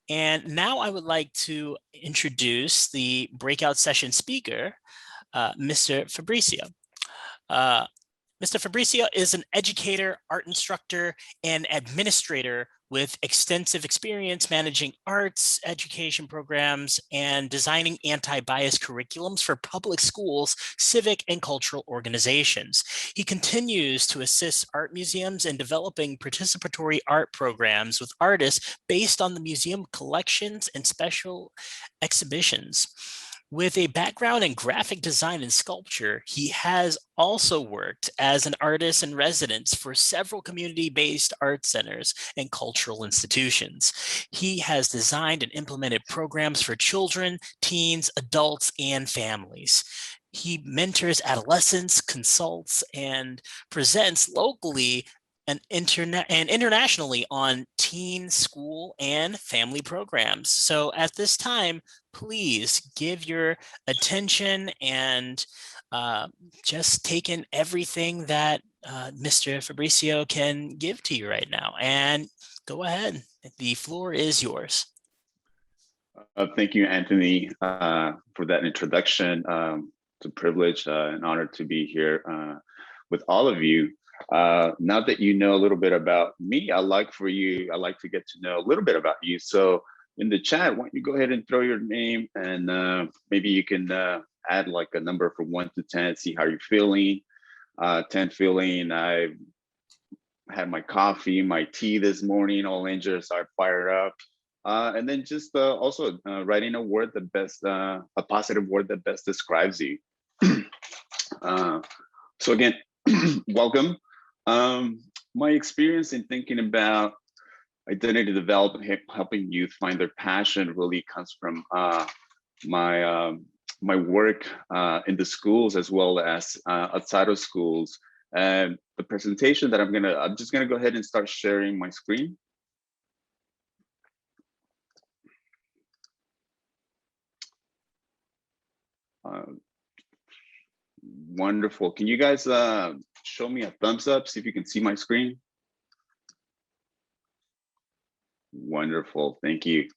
And now I would like to introduce the breakout session speaker, Mr. Fabrizio. Uh, Mr. Fabrizio is an educator, art instructor, and administrator with extensive experience managing arts education programs and designing anti-bias curriculums for public schools, civic, and cultural organizations. He continues to assist art museums in developing participatory art programs with artists based on the museum collections and special exhibitions. With a background in graphic design and sculpture, he has also worked as an artist in residence for several community-based art centers and cultural institutions. He has designed and implemented programs for children, teens, adults, and families. He mentors adolescents, consults, and presents locally and internationally on teen, school, and family programs. So at this time, please give your attention and just take in everything that Mr. Fabrizio can give to you right now. And go ahead. The floor is yours. Thank you, Anthony, for that introduction. It's a privilege and honor to be here with all of you. Now that you know a little bit about me, I'd like to get to know a little bit about you. So in the chat, why don't you go ahead and throw your name, and maybe you can add like a number from 1 to 10, see how you're feeling. 10 feeling, I had my coffee, my tea this morning, all engines are fired up. And then just also writing a word that best, a positive word that best describes you. So again, welcome. My experience in thinking about identity development, helping youth find their passion, really comes from my work in the schools as well as outside of schools. And the presentation that I'm just gonna go ahead and start sharing my screen. Wonderful. Can you guys show me a thumbs up, see if you can see my screen? Wonderful, thank you.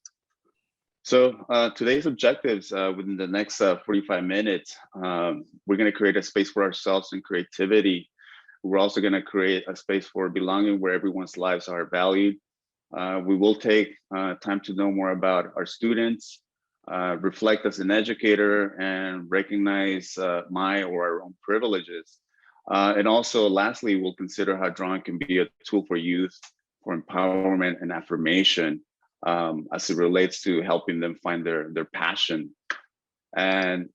So today's objectives within the next 45 minutes, we're gonna create a space for ourselves and creativity. We're also gonna create a space for belonging where everyone's lives are valued. We will take time to know more about our students, reflect as an educator, and recognize my or our own privileges. And also, lastly, we'll consider how drawing can be a tool for youth for empowerment and affirmation as it relates to helping them find their passion. And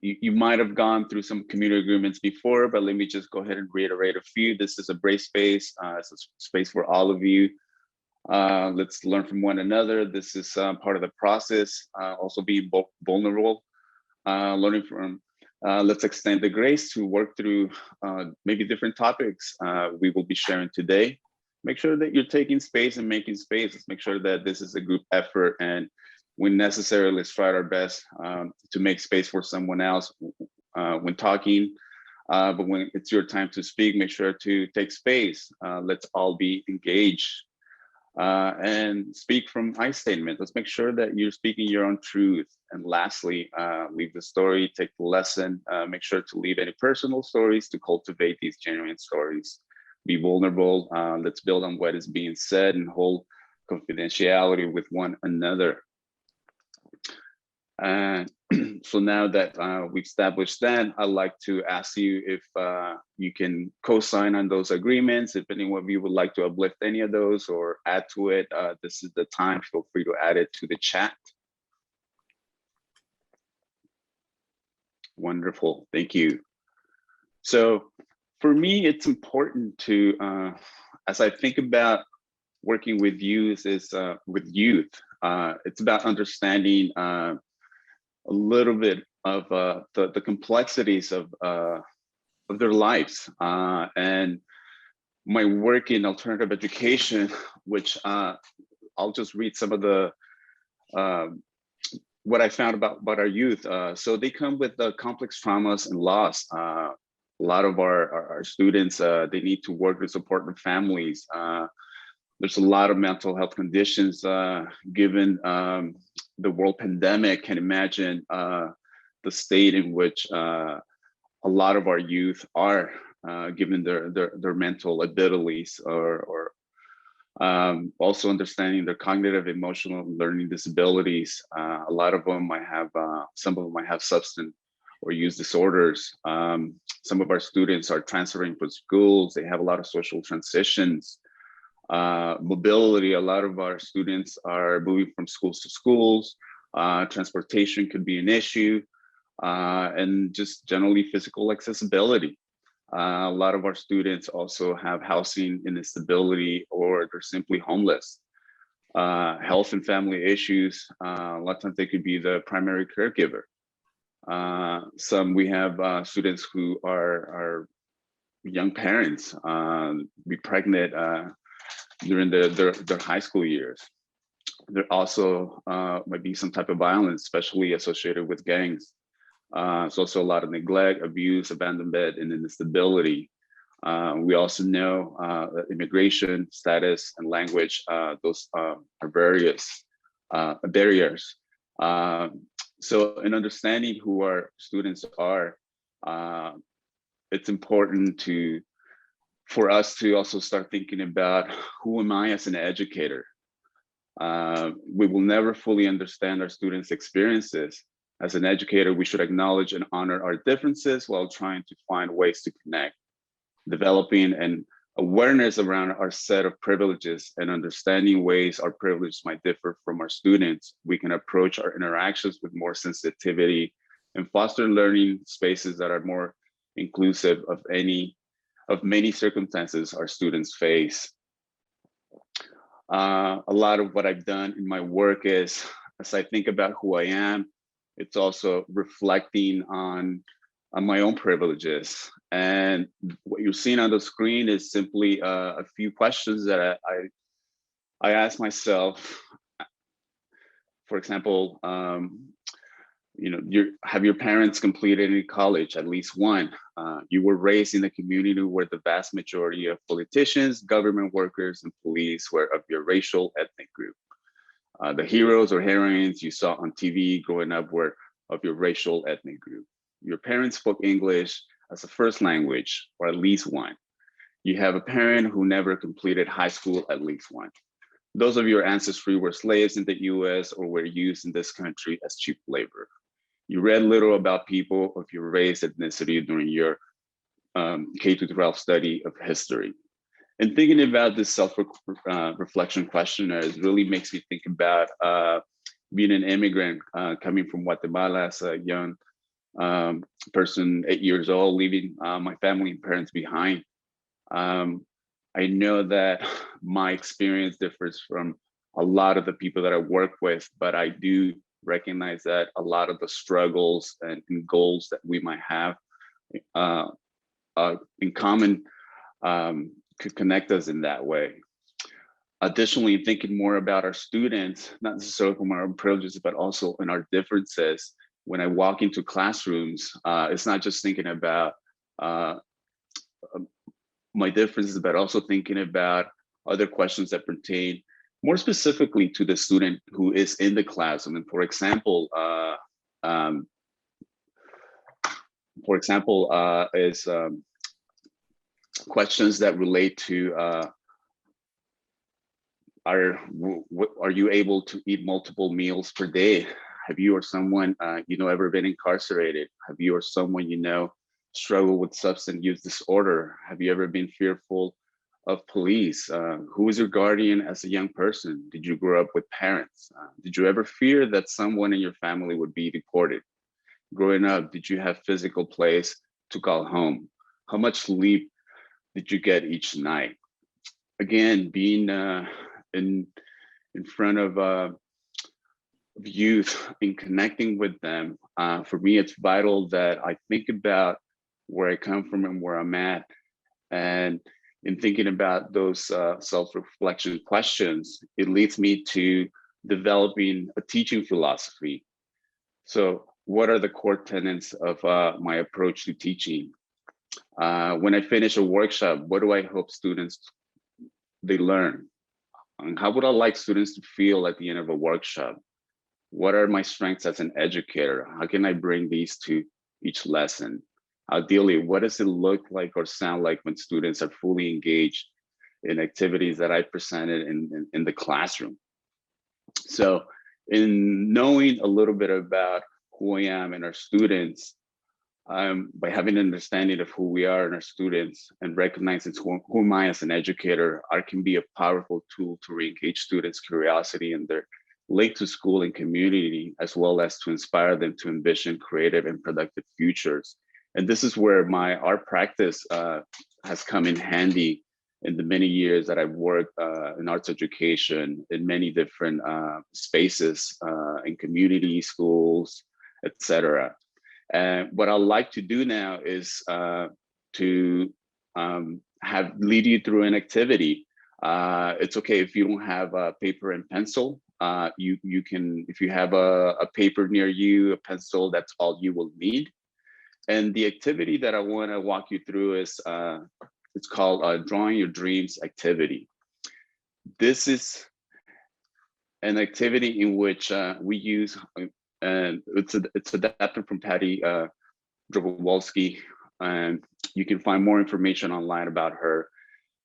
you might have gone through some community agreements before, but let me just go ahead and reiterate a few. This is a brave space. It's a space for all of you. Let's learn from one another. This is part of the process. Also being vulnerable, learning from, let's extend the grace to work through maybe different topics we will be sharing today. Make sure that you're taking space and making space. Let's make sure that this is a group effort, and when necessary, let's try our best to make space for someone else when talking. But when it's your time to speak, make sure to take space. Let's all be engaged. And speak from I statement. Let's make sure that you're speaking your own truth. And lastly, leave the story, take the lesson, make sure to leave any personal stories to cultivate these genuine stories. Be vulnerable, let's build on what is being said and hold confidentiality with one another. And so now that we've established that, I'd like to ask you if you can co-sign on those agreements. If anyone of you would like to uplift any of those or add to it, this is the time. Feel free to add it to the chat. Wonderful, thank you. So for me, it's important to, as I think about working with youth, it's about understanding a little bit of the complexities of their lives. And my work in alternative education, which I'll just read some of the, what I found about our youth. So they come with complex traumas and loss. A lot of our students, they need to work to support their families. There's a lot of mental health conditions given the world pandemic. Can imagine the state in which a lot of our youth are, given their mental abilities, or also understanding their cognitive, emotional, and learning disabilities. A lot of them might have, some of them might have substance or use disorders. Some of our students are transferring from schools. They have a lot of social transitions. Mobility, a lot of our students are moving from schools to schools. Transportation could be an issue, and just generally physical accessibility. A lot of our students also have housing instability, or they're simply homeless. Health and family issues, a lot of times they could be the primary caregiver. We have students who are young parents, be pregnant during their high school years. There also might be some type of violence, especially associated with gangs. There's also a lot of neglect, abuse, abandonment, and instability. We also know that immigration status and language, those are various barriers. So in understanding who our students are, it's important for us to also start thinking about, who am I as an educator? We will never fully understand our students' experiences. As an educator, we should acknowledge and honor our differences while trying to find ways to connect, developing an awareness around our set of privileges and understanding ways our privileges might differ from our students. We can approach our interactions with more sensitivity and foster learning spaces that are more inclusive of many circumstances our students face. A lot of what I've done in my work is, as I think about who I am, it's also reflecting on my own privileges. And what you're seeing on the screen is simply a few questions that I ask myself. For example, have your parents completed any college? At least one. You were raised in a community where the vast majority of politicians, government workers, and police were of your racial ethnic group. The heroes or heroines you saw on TV growing up were of your racial ethnic group. Your parents spoke English as a first language, or at least one. You have a parent who never completed high school, at least one. Those of your ancestry were slaves in the US or were used in this country as cheap labor. You read little about people of your race, ethnicity during your K-12 study of history. And thinking about this self-reflection questionnaire, it really makes me think about being an immigrant coming from Guatemala as a young person, 8 years old, leaving my family and parents behind. I know that my experience differs from a lot of the people that I work with, but I do recognize that a lot of the struggles and goals that we might have in common could connect us in that way. Additionally, thinking more about our students, not necessarily from our own privileges, but also in our differences. When I walk into classrooms, it's not just thinking about my differences, but also thinking about other questions that pertain more specifically to the student who is in the classroom. And for example, is questions that relate to are you able to eat multiple meals per day? Have you or someone ever been incarcerated? Have you or someone struggle with substance use disorder? Have you ever been fearful of police? Who is your guardian as a young person? Did you grow up with parents? Did you ever fear that someone in your family would be deported? Growing up, did you have physical place to call home? How much sleep did you get each night? Again, being in front of youth and connecting with them, for me, it's vital that I think about where I come from and where I'm at. And in thinking about those self-reflection questions, it leads me to developing a teaching philosophy. So what are the core tenets of my approach to teaching? When I finish a workshop, what do I hope students they learn? How would I like students to feel at the end of a workshop? What are my strengths as an educator? How can I bring these to each lesson? Ideally, what does it look like or sound like when students are fully engaged in activities that I presented in the classroom? So in knowing a little bit about who I am and our students, by having an understanding of who we are and our students and recognizing who am I as an educator, art can be a powerful tool to re-engage students' curiosity and their link to school and community, as well as to inspire them to envision creative and productive futures. And this is where my art practice has come in handy in the many years that I've worked in arts education in many different spaces in community, schools, etc. And what I like to do now is to lead you through an activity. It's okay if you don't have a paper and pencil. You can, if you have a paper near you, a pencil, that's all you will need. And the activity that I want to walk you through is it's called Drawing Your Dreams activity. This is an activity in which we use, and it's adapted from Patty Drobowski, and you can find more information online about her.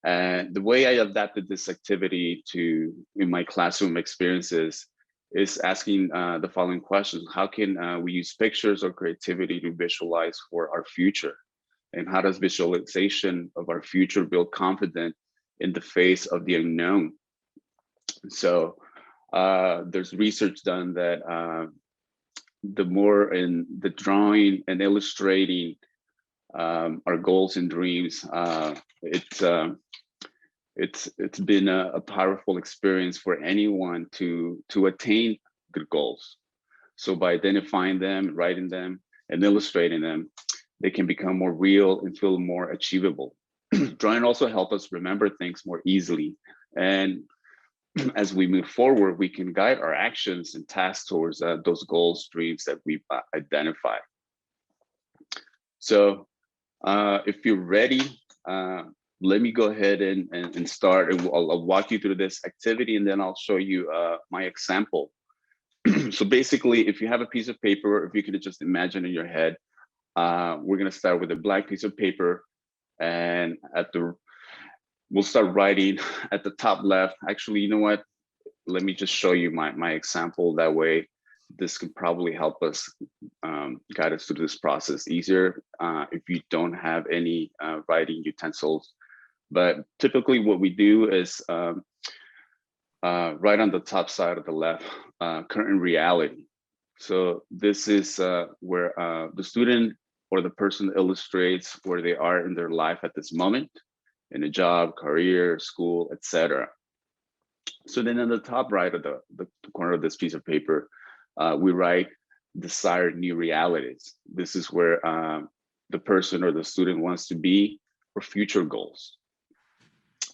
And the way I adapted this activity to in my classroom experiences is asking the following questions. How can we use pictures or creativity to visualize for our future? And how does visualization of our future build confidence in the face of the unknown? So there's research done that the more in the drawing and illustrating our goals and dreams, it's been a powerful experience for anyone to attain good goals. So by identifying them, writing them, and illustrating them, they can become more real and feel more achievable. Drawing also helps us remember things more easily. And as we move forward, we can guide our actions and tasks towards those goals, dreams that we've identified. So if you're ready, let me go ahead and start, and I'll walk you through this activity, and then I'll show you my example. So basically, if you have a piece of paper, if you could just imagine in your head, we're gonna start with a blank piece of paper, and we'll start writing at the top left. Actually, you know what? Let me just show you my example. That way, this could probably help us guide us through this process easier if you don't have any writing utensils. But typically what we do is right on the top side of the left, current reality. So this is where the student or the person illustrates where they are in their life at this moment, in a job, career, school, etc. So then in the top right of the corner of this piece of paper, we write desired new realities. This is where the person or the student wants to be or future goals.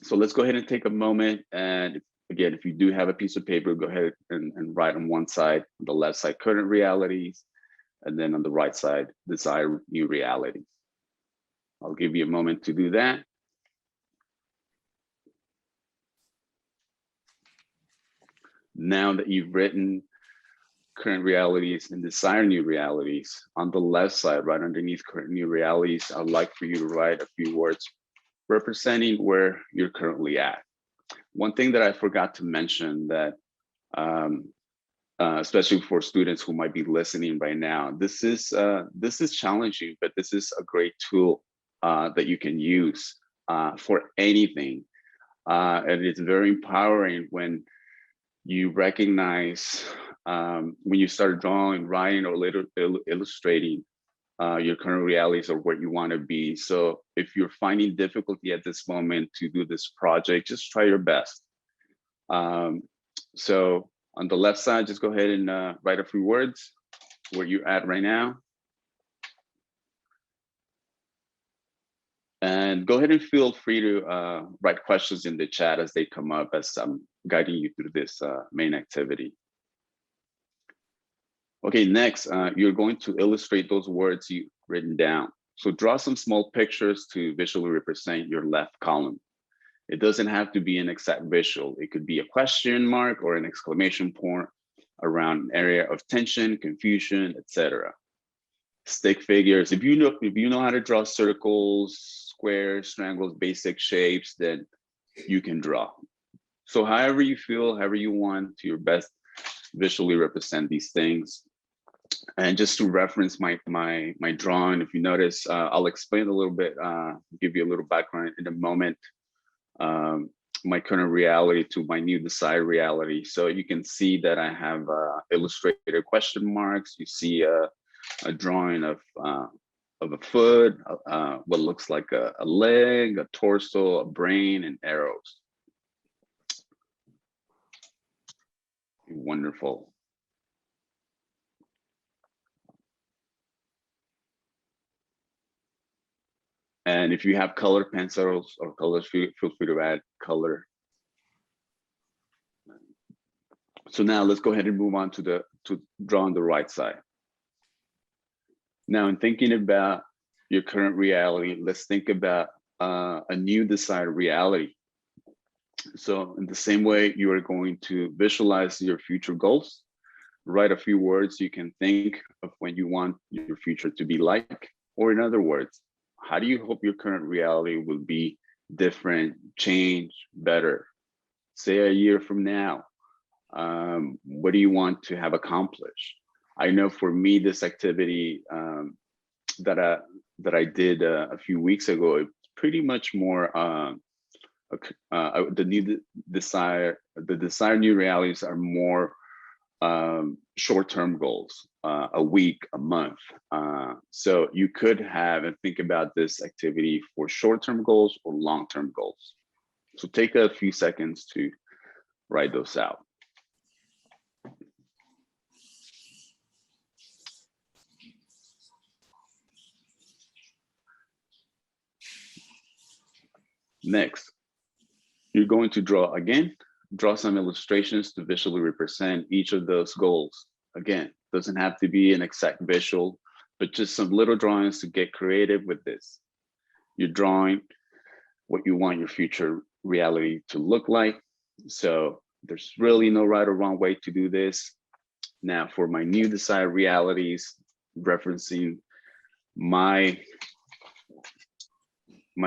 So let's go ahead and take a moment. And again, if you do have a piece of paper, go ahead and write on one side, on the left side, current realities, and then on the right side, desired new realities. I'll give you a moment to do that. Now that you've written current realities and desired new realities, on the left side, right underneath current new realities, I'd like for you to write a few words representing where you're currently at. One thing that I forgot to mention that, especially for students who might be listening right now, this is challenging, but this is a great tool that you can use for anything. And it's very empowering when you recognize, when you start drawing, writing, or later illustrating your current realities or where you want to be. So if you're finding difficulty at this moment to do this project, just try your best. So on the left side, just go ahead and write a few words where you're at right now. And go ahead and feel free to write questions in the chat as they come up as I'm guiding you through this main activity. Okay, next, you're going to illustrate those words you've written down. So draw some small pictures to visually represent your left column. It doesn't have to be an exact visual. It could be a question mark or an exclamation point around an area of tension, confusion, etc. Stick figures. If you know how to draw circles, squares, triangles, basic shapes, then you can draw. So however you feel, however you want to your best visually represent these things. And just to reference my drawing, if you notice, I'll explain a little bit, give you a little background in a moment. My current reality to my new desired reality. So you can see that I have illustrated question marks. You see a drawing of a foot, what looks like a leg, a torso, a brain, and arrows. Wonderful. And if you have colored pencils or colors, feel free to add color. So now let's go ahead and move on to draw on the right side. Now, in thinking about your current reality, let's think about a new desired reality. So in the same way you are going to visualize your future goals, write a few words you can think of when you want your future to be like, or in other words, how do you hope your current reality will be different, change, better? Say a year from now, what do you want to have accomplished? I know for me, this activity that I did a few weeks ago, it's pretty much more the desired new realities are more short-term goals, a week, a month. So you could have and think about this activity for short-term goals or long-term goals. So take a few seconds to write those out. Next, you're going to draw some illustrations to visually represent each of those goals. Again, doesn't have to be an exact visual, but just some little drawings to get creative with this. You're drawing what you want your future reality to look like. So there's really no right or wrong way to do this. Now, for my new desired realities, referencing my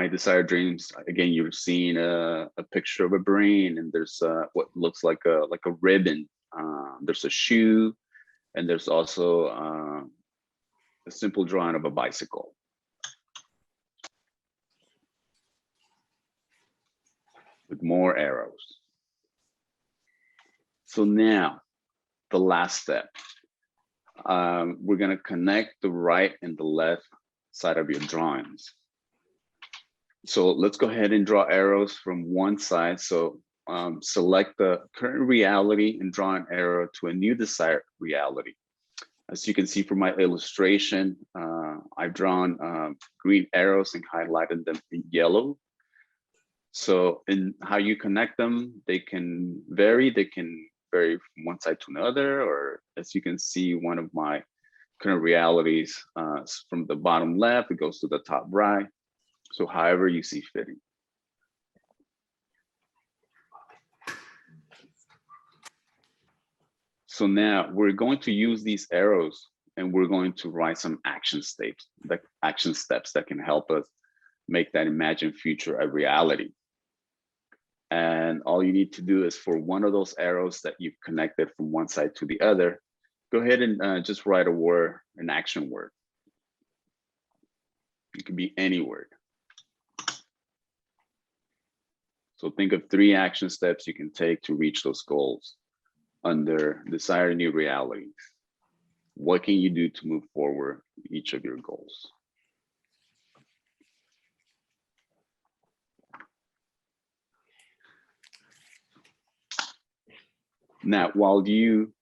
desired dreams, again, you're seeing a picture of a brain, and there's what looks like a ribbon. There's a shoe, and there's also a simple drawing of a bicycle. With more arrows. So now, the last step. We're gonna connect the right and the left side of your drawings. So let's go ahead and draw arrows from one side. So select the current reality and draw an arrow to a new desired reality. As you can see from my illustration, I've drawn green arrows and highlighted them in yellow. So in how you connect them, they can vary. They can vary from one side to another, or as you can see, one of my current realities from the bottom left, it goes to the top right. So however you see fitting. So now we're going to use these arrows and we're going to write some action steps that can help us make that imagined future a reality. And all you need to do is for one of those arrows that you've connected from one side to the other, go ahead and just write a word, an action word. It could be any word. So think of 3 action steps you can take to reach those goals under desired new realities. What can you do to move forward each of your goals? Now, while you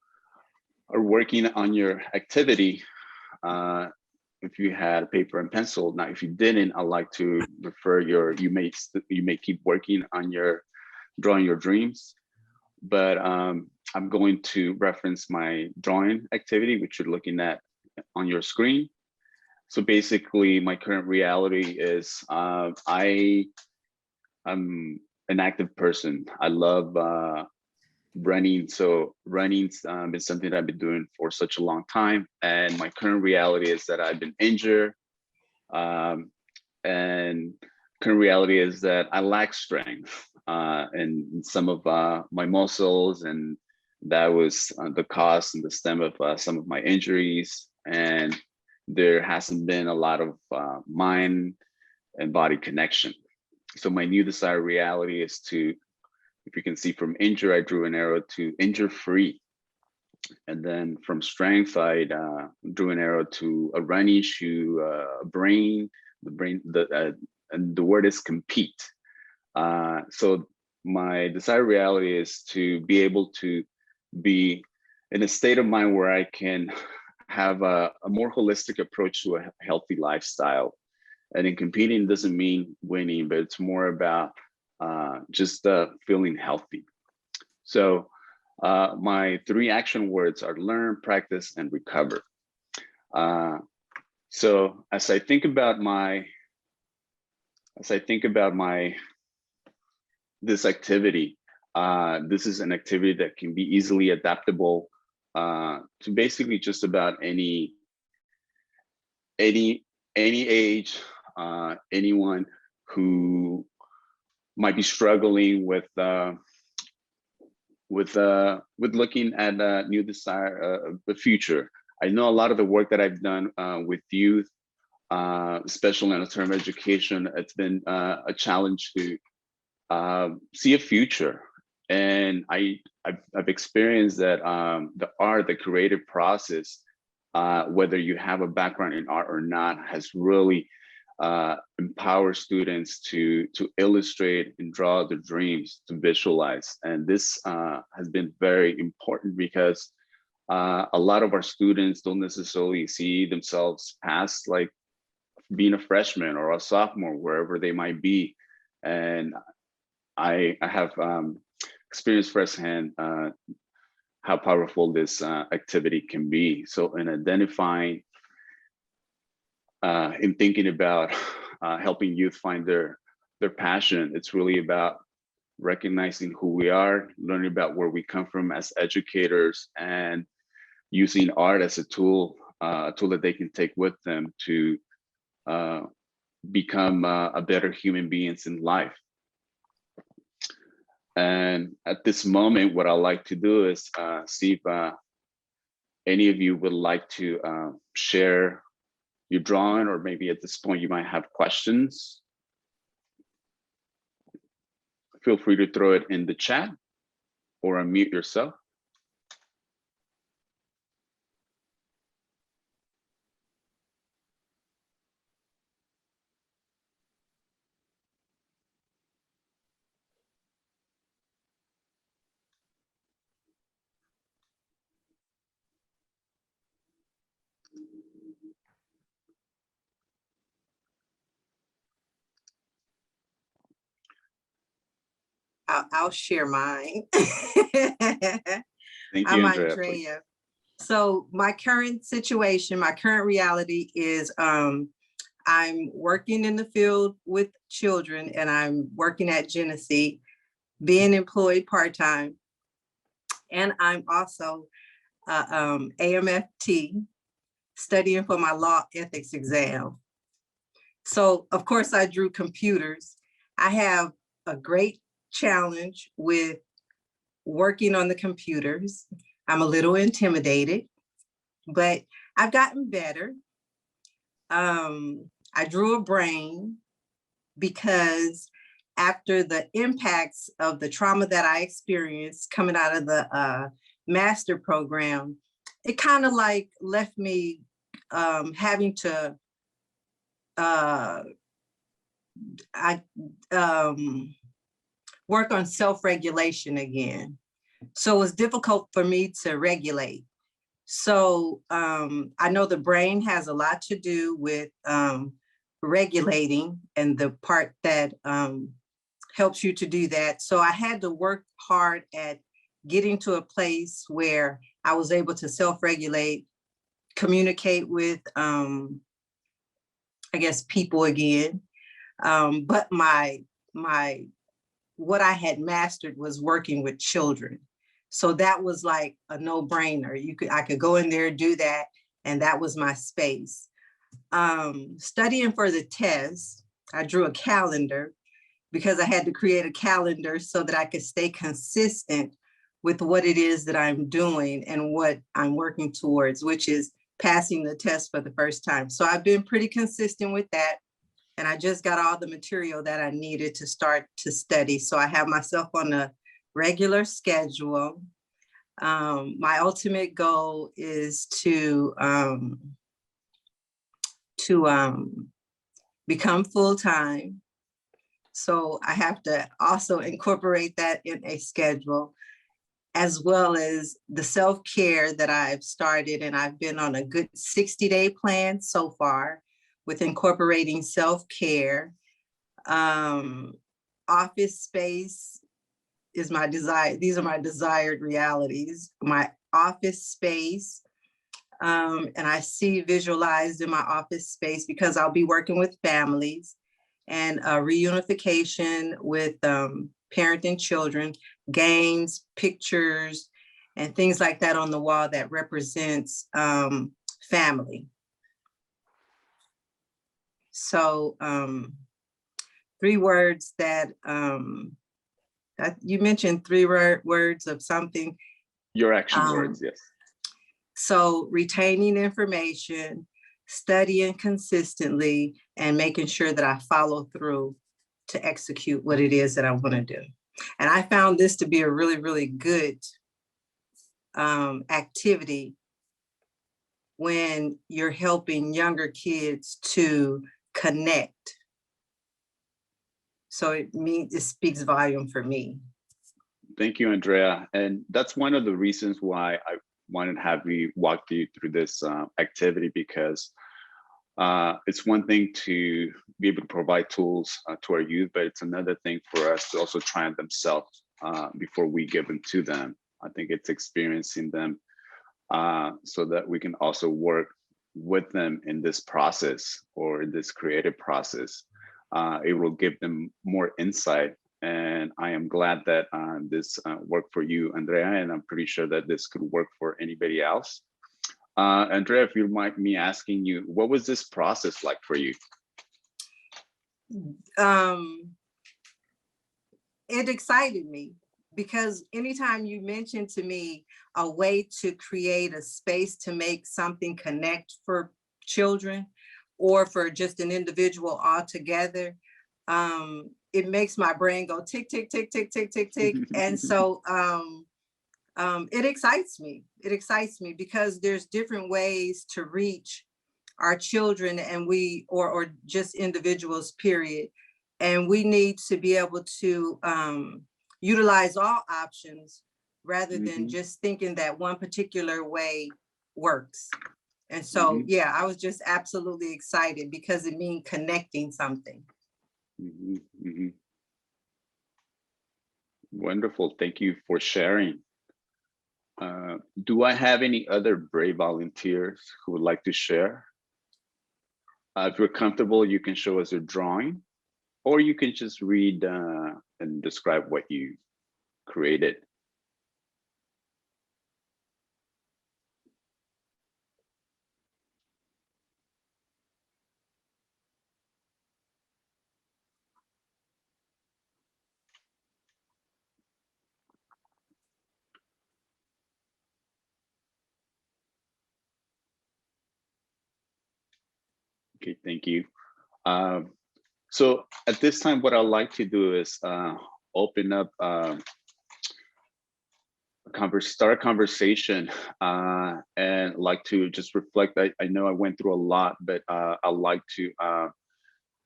are working on your activity, if you had paper and pencil, now if you didn't, I'd like to refer you may keep working on your drawing your dreams, but I'm going to reference my drawing activity, which you're looking at on your screen. So basically, my current reality is I an active person. I love running. So running is something that I've been doing for such a long time. And my current reality is that I've been injured. And current reality is that I lack strength in some of my muscles, and that was the cause and the stem of some of my injuries. And there hasn't been a lot of mind and body connection. So my new desired reality is to, if you can see from injure, I drew an arrow to injure free. And then from strength, I drew an arrow to a running shoe, a brain, and the word is compete. So my desired reality is to be able to be in a state of mind where I can have a more holistic approach to a healthy lifestyle. And in competing doesn't mean winning, but it's more about just feeling healthy. So my 3 action words are learn, practice, and recover. So as I think about this activity, this is an activity that can be easily adaptable to basically just about any age, anyone who might be struggling with looking at a new desire, the future. I know a lot of the work that I've done with youth, especially in term of education, it's been a challenge to see a future. And I've experienced that the creative process, whether you have a background in art or not, has really empower students to illustrate and draw their dreams, to visualize. And this has been very important because a lot of our students don't necessarily see themselves past like being a freshman or a sophomore, wherever they might be. And I have experienced firsthand how powerful this activity can be. So in identifying, in thinking about helping youth find their passion, it's really about recognizing who we are, learning about where we come from as educators, and using art as a tool that they can take with them to become a better human beings in life. And at this moment, what I'd like to do is see if any of you would like to share your drawing, or maybe at this point you might have questions. Feel free to throw it in the chat or unmute yourself. I'll share mine. Thank you, I'm Andrea. Andrea. So my current situation, my current reality is I'm working in the field with children, and I'm working at Jeneration, being employed part-time. And I'm also AMFT, studying for my law ethics exam. So of course I drew computers. I have a great challenge with working on the computers. I'm a little intimidated, but I've gotten better. I drew a brain because after the impacts of the trauma that I experienced coming out of the master program, it kind of like left me having to work on self-regulation again. So it was difficult for me to regulate. So I know the brain has a lot to do with regulating, and the part that helps you to do that. So I had to work hard at getting to a place where I was able to self-regulate, communicate with, I guess, people again. But my what I had mastered was working with children. So that was like a no-brainer. I could go in there, do that, and that was my space. Studying for the test, I drew a calendar because I had to create a calendar so that I could stay consistent with what it is that I'm doing and what I'm working towards, which is passing the test for the first time. So I've been pretty consistent with that. And I just got all the material that I needed to start to study. So I have myself on a regular schedule. My ultimate goal is to become full-time. So I have to also incorporate that in a schedule, as well as the self-care that I've started. And I've been on a good 60-day plan so far with incorporating self-care. Office space is my desire. These are my desired realities. My office space, and I see visualized in my office space, because I'll be working with families, and a reunification with parent and children, games, pictures, and things like that on the wall that represents family. So 3 words that you mentioned, 3 words of something. Your action words, yes. So retaining information, studying consistently, and making sure that I follow through to execute what it is that I want to do. And I found this to be a really, really good activity when you're helping younger kids to connect. So it speaks volume for me. Thank you, Andrea. And that's one of the reasons why I wanted to have you walk you through this activity, because it's one thing to be able to provide tools to our youth, but it's another thing for us to also try on themselves before we give them to them. I think it's experiencing them so that we can also work with them in this process, or in this creative process. It will give them more insight. And I am glad that this worked for you, Andrea, and I'm pretty sure that this could work for anybody else. Andrea, if you mind me asking you, what was this process like for you? It excited me, because anytime you mention to me a way to create a space to make something connect for children, or for just an individual altogether, it makes my brain go tick, tick, tick, tick, tick, tick, tick. And so it excites me. It excites me because there's different ways to reach our children, and or just individuals, period. And we need to be able to utilize all options, rather than just thinking that one particular way works. And so, yeah, I was just absolutely excited, because it means connecting something. Wonderful. Thank you for sharing. Do I have any other brave volunteers who would like to share? If you're comfortable, you can show us your drawing, or you can just read and describe what you created. Okay, thank you. So at this time, what I'd like to do is open up, start a conversation, and like to just reflect. I know I went through a lot, but I'd like to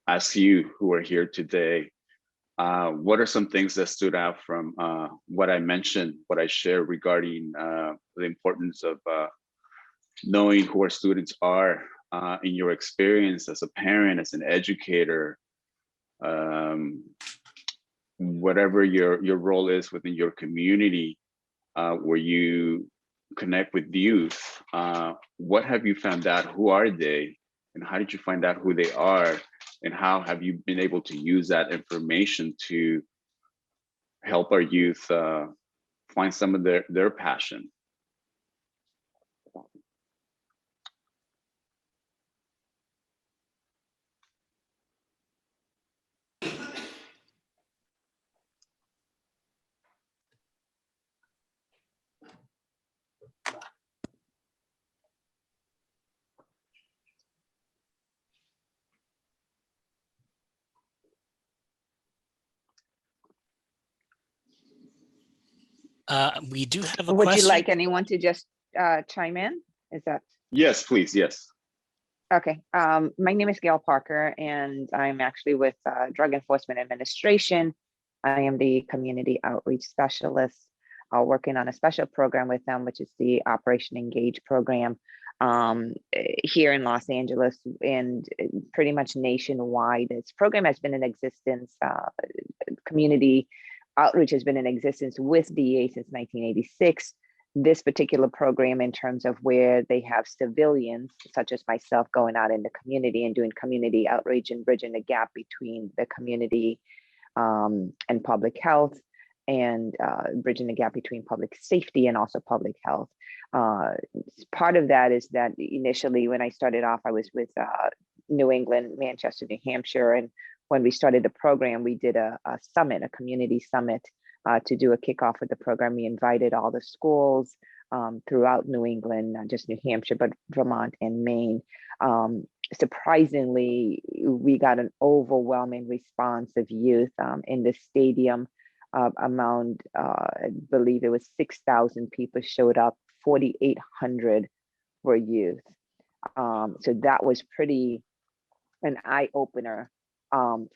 ask you who are here today, what are some things that stood out from what I mentioned, what I shared regarding the importance of knowing who our students are in your experience as a parent, as an educator, whatever your role is within your community, where you connect with youth. What have you found out? Who are they? And how did you find out who they are? And how have you been able to use that information to help our youth find some of their passion. We do have a Would question. you like anyone to just chime in? Is that? Yes, please, yes. Okay, my name is Gail Parker, and I'm actually with Drug Enforcement Administration. I am the community outreach specialist, working on a special program with them, which is the Operation Engage program here in Los Angeles and pretty much nationwide. This program has been in existence, community outreach has been in existence with DEA since 1986. This particular program, in terms of where they have civilians such as myself going out in the community and doing community outreach and bridging the gap between the community and public health, and bridging the gap between public safety and also public health. Part of that is that initially when I started off, I was with New England, Manchester, New Hampshire. And when we started the program, we did a summit, a community summit, to do a kickoff of the program. We invited all the schools throughout New England, not just New Hampshire, but Vermont and Maine. Surprisingly, we got an overwhelming response of youth in the stadium. Among, I believe it was 6,000 people showed up, 4,800 were youth. So that was pretty an eye-opener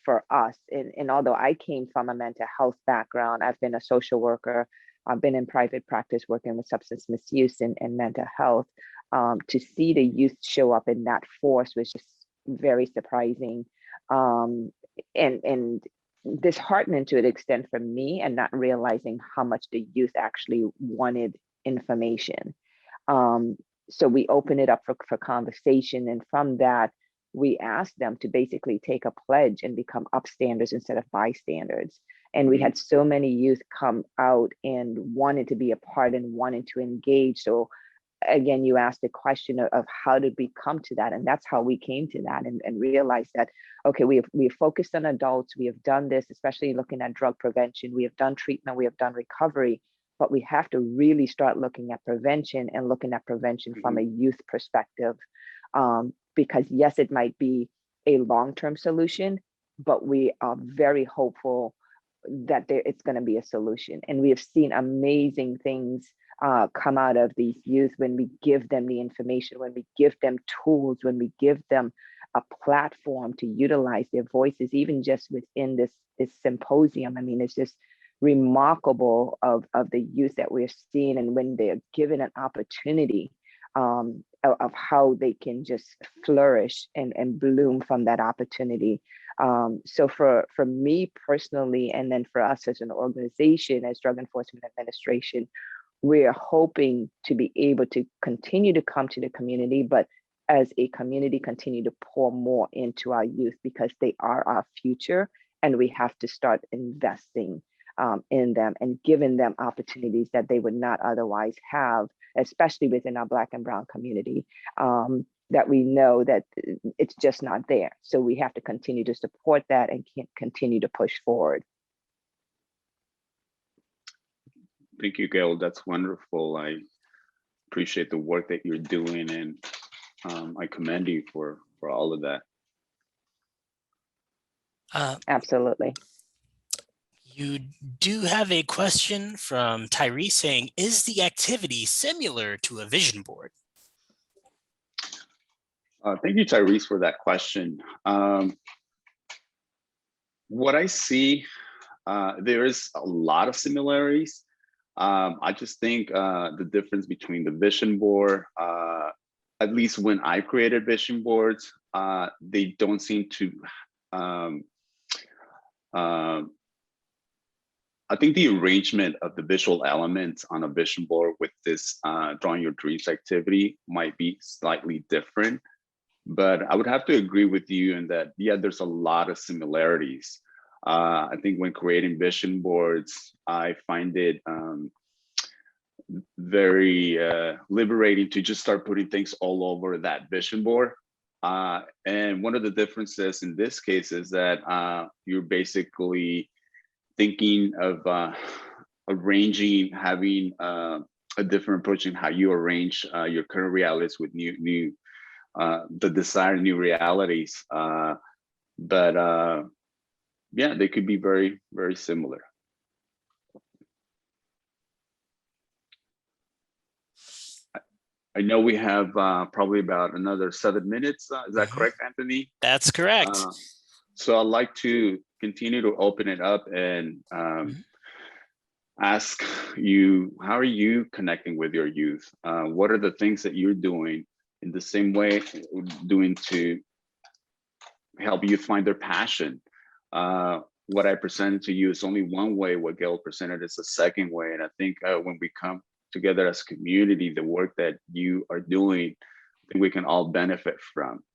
for us. And although I came from a mental health background, I've been a social worker, I've been in private practice working with substance misuse and mental health. To see the youth show up in that force was just very surprising and disheartening to an extent for me, and not realizing how much the youth actually wanted information. So we opened it up for conversation, and from that, we asked them to basically take a pledge and become upstanders instead of bystanders. And we had so many youth come out and wanted to be a part and wanted to engage. So again, you asked the question of how did we come to that? And that's how we came to that, and realized that, okay, we have focused on adults. We have done this, especially looking at drug prevention. We have done treatment, we have done recovery, but we have to really start looking at prevention and looking at prevention from a youth perspective. Because yes, it might be a long-term solution, but we are very hopeful that it's going to be a solution. And we have seen amazing things come out of these youth when we give them the information, when we give them tools, when we give them a platform to utilize their voices, even just within this symposium. I mean, it's just remarkable of the youth that we're seeing, and when they're given an opportunity of how they can just flourish and bloom from that opportunity. So for me personally, and then for us as an organization, as Drug Enforcement Administration, we're hoping to be able to continue to come to the community, but as a community, continue to pour more into our youth, because they are our future, and we have to start investing in them and giving them opportunities that they would not otherwise have, especially within our Black and Brown community, that we know that it's just not there. So we have to continue to support that and continue to push forward. Thank you, Gail. That's wonderful. I appreciate the work that you're doing, and I commend you for all of that. Absolutely. You do have a question from Tyree saying, is the activity similar to a vision board? Thank you, Tyrese, for that question. What I see, there is a lot of similarities. I just think the difference between the vision board, at least when I created vision boards, they don't seem to, I think the arrangement of the visual elements on a vision board with this drawing your dreams activity might be slightly different, but I would have to agree with you in that, yeah, there's a lot of similarities. I think when creating vision boards, I find it very liberating to just start putting things all over that vision board. And one of the differences in this case is that you're basically thinking of arranging, having a different approach in how you arrange your current realities with the desired new realities. But yeah, they could be very, very similar. I know we have probably about another 7 minutes. Is that correct, Anthony? That's correct. So I'd like to continue to open it up and ask you, how are you connecting with your youth? What are the things that you're doing in the same way, doing to help youth find their passion? What I presented to you is only one way. What Gail presented is a second way. And I think when we come together as a community, the work that you are doing, I think we can all benefit from.